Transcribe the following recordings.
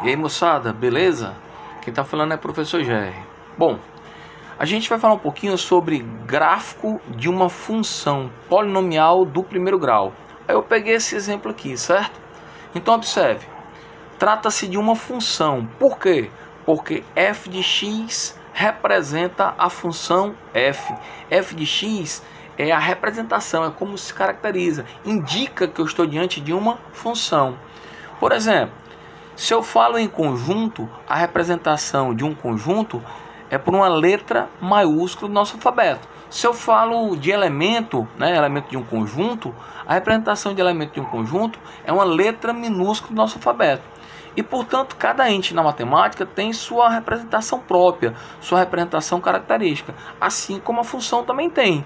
E aí, moçada, beleza? Quem tá falando é o professor GR. Bom, a gente vai falar um pouquinho sobre gráfico de uma função polinomial do primeiro grau. Aí eu peguei esse exemplo aqui, certo? Então observe, trata-se de uma função. Por quê? Porque f de x representa a função f. F de x é a representação, é como se caracteriza, indica que eu estou diante de uma função. Por exemplo, se eu falo em conjunto, a representação de um conjunto é por uma letra maiúscula do nosso alfabeto. Se eu falo de elemento, elemento de um conjunto, a representação de elemento de um conjunto é uma letra minúscula do nosso alfabeto. E, portanto, cada ente na matemática tem sua representação própria, sua representação característica, assim como a função também tem.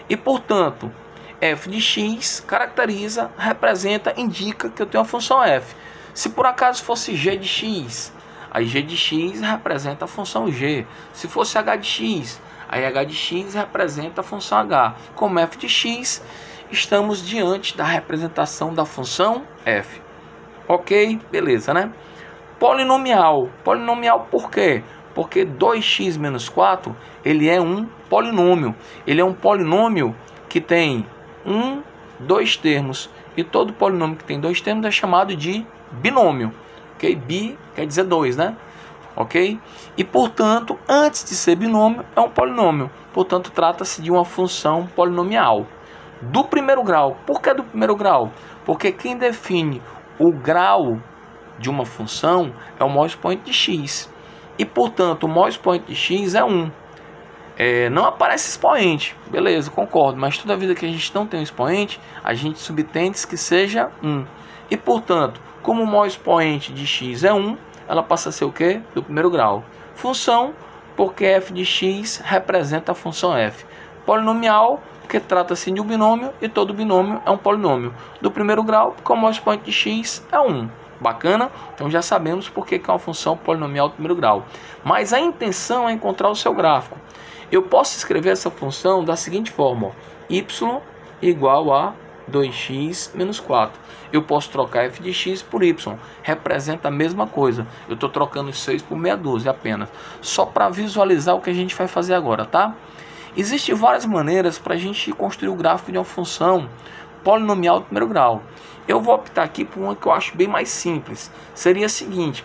E, portanto, f de x caracteriza, representa, indica que eu tenho a função f. Se por acaso fosse g de x, aí g de x representa a função g. Se fosse h de x, aí h de x representa a função h. Como f de x, estamos diante da representação da função f. Ok? Beleza, né? Polinomial. Polinomial por quê? Porque 2x menos 4, ele é um polinômio. Ele é um polinômio que tem dois termos. E todo polinômio que tem dois termos é chamado de binômio. Ok? Bi quer dizer dois, né? Ok? E, portanto, antes de ser binômio, é um polinômio. Portanto, trata-se de uma função polinomial. Do primeiro grau. Por que do primeiro grau? Porque quem define o grau de uma função é o maior expoente de x. E, portanto, o maior expoente de x é 1. Não aparece expoente, beleza, concordo, mas toda vida que a gente não tem um expoente, a gente subtende que seja 1. E, portanto, como o maior expoente de x é 1, ela passa a ser o quê? Do primeiro grau. Função, porque f de x representa a função f. Polinomial, porque trata-se de um binômio e todo binômio é um polinômio. Do primeiro grau, porque o maior expoente de x é 1. Bacana? Então já sabemos porque que é uma função polinomial do primeiro grau. Mas a intenção é encontrar o seu gráfico. Eu posso escrever essa função da seguinte forma, ó, y igual a 2x menos 4. Eu posso trocar f de x por y, representa a mesma coisa. Eu estou trocando 6 por meia dúzia apenas, só para visualizar o que a gente vai fazer agora, tá? Existem várias maneiras para a gente construir o gráfico de uma função polinomial do primeiro grau. Eu vou optar aqui por uma que eu acho bem mais simples. Seria a seguinte,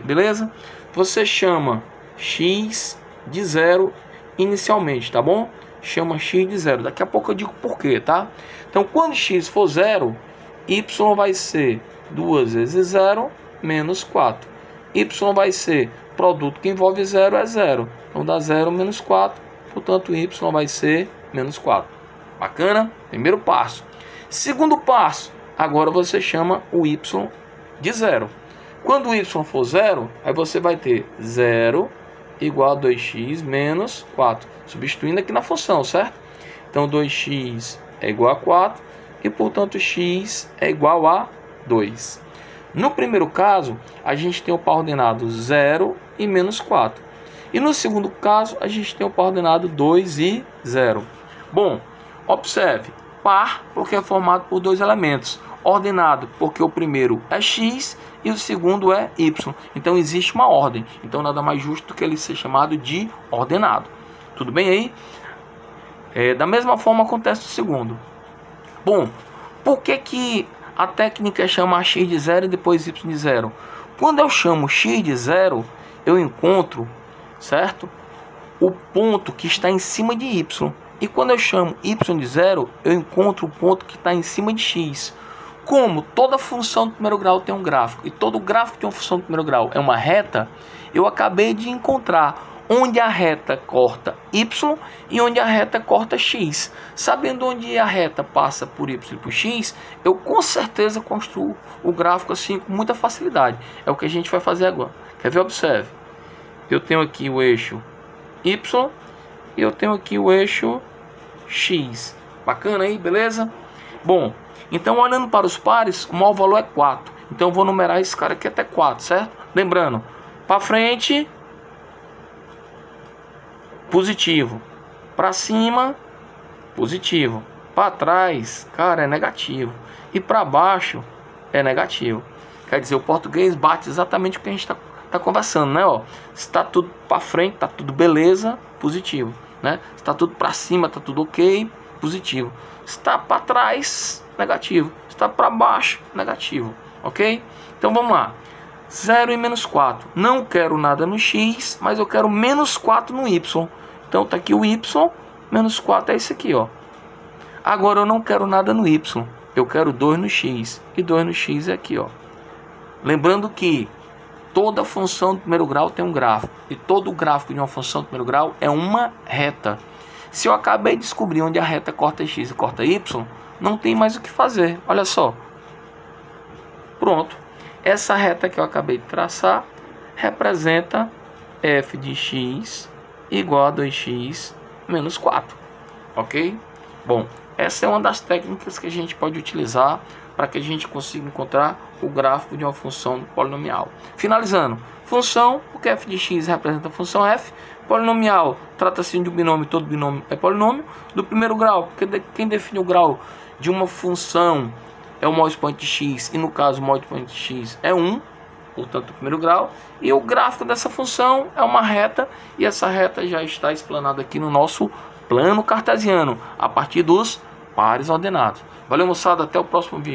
beleza? Você chama x de 0 inicialmente, tá bom? Chama x de 0. Daqui a pouco eu digo por quê, tá? Então, quando x for 0, y vai ser 2 vezes 0 menos 4. Y vai ser produto que envolve 0 é 0. Então, dá 0 menos 4. Portanto, y vai ser menos 4. Bacana? Primeiro passo. Segundo passo, agora você chama o y de 0. Quando o y for 0, aí você vai ter 0 igual a 2x menos 4. Substituindo aqui na função, certo? Então, 2x é igual a 4 e, portanto, x é igual a 2. No primeiro caso, a gente tem o par ordenado 0 e menos 4. E no segundo caso, a gente tem o par ordenado 2 e 0. Bom, observe. Par, porque é formado por dois elementos. Ordenado, porque o primeiro é x e o segundo é y. Então, existe uma ordem. Então, nada mais justo do que ele ser chamado de ordenado. Tudo bem aí? Da mesma forma, acontece no segundo. Bom, por que a técnica chama x de 0 e depois y de 0? Quando eu chamo x de 0, eu encontro, certo? O ponto que está em cima de y. E quando eu chamo y de 0, eu encontro o ponto que está em cima de x. Como toda função do primeiro grau tem um gráfico, e todo gráfico de uma função do primeiro grau é uma reta, eu acabei de encontrar onde a reta corta y e onde a reta corta x. Sabendo onde a reta passa por y e por x, eu com certeza construo o gráfico assim com muita facilidade. É o que a gente vai fazer agora. Quer ver? Observe. Eu tenho aqui o eixo y e eu tenho aqui o eixo x. Bacana aí, beleza? Bom, então olhando para os pares, o maior valor é 4. Então eu vou numerar esse cara aqui até 4, certo? Lembrando, para frente, positivo. Para cima, positivo. Para trás, cara, é negativo. E para baixo, é negativo. Quer dizer, o português bate exatamente o que a gente está conversando, né? Ó, se está tudo para frente, está tudo beleza, positivo, né? Se está tudo para cima, está tudo ok, positivo. Se está para trás, negativo. Se está para baixo, negativo, ok? Então vamos lá. 0 e menos 4. Não quero nada no x, mas eu quero menos 4 no y. Então tá aqui o y, menos 4 é isso aqui, ó. Agora eu não quero nada no y. Eu quero 2 no x. E 2 no x é aqui, ó. Lembrando que toda função do primeiro grau tem um gráfico. E todo gráfico de uma função do primeiro grau é uma reta. Se eu acabei de descobrir onde a reta corta x e corta y, não tem mais o que fazer. Olha só. Pronto. Essa reta que eu acabei de traçar representa f de x igual a 2x menos 4. Ok? Bom, essa é uma das técnicas que a gente pode utilizar para que a gente consiga encontrar o gráfico de uma função polinomial. Finalizando, função, porque f de x representa a função f. Polinomial, trata-se de um binômio, todo binômio é polinômio. Do primeiro grau, porque quem define o grau de uma função é o maior expoente de x, e no caso o maior expoente de x é 1, portanto o primeiro grau, e o gráfico dessa função é uma reta, e essa reta já está explanada aqui no nosso plano cartesiano, a partir dos pares ordenados. Valeu, moçada, até o próximo vídeo.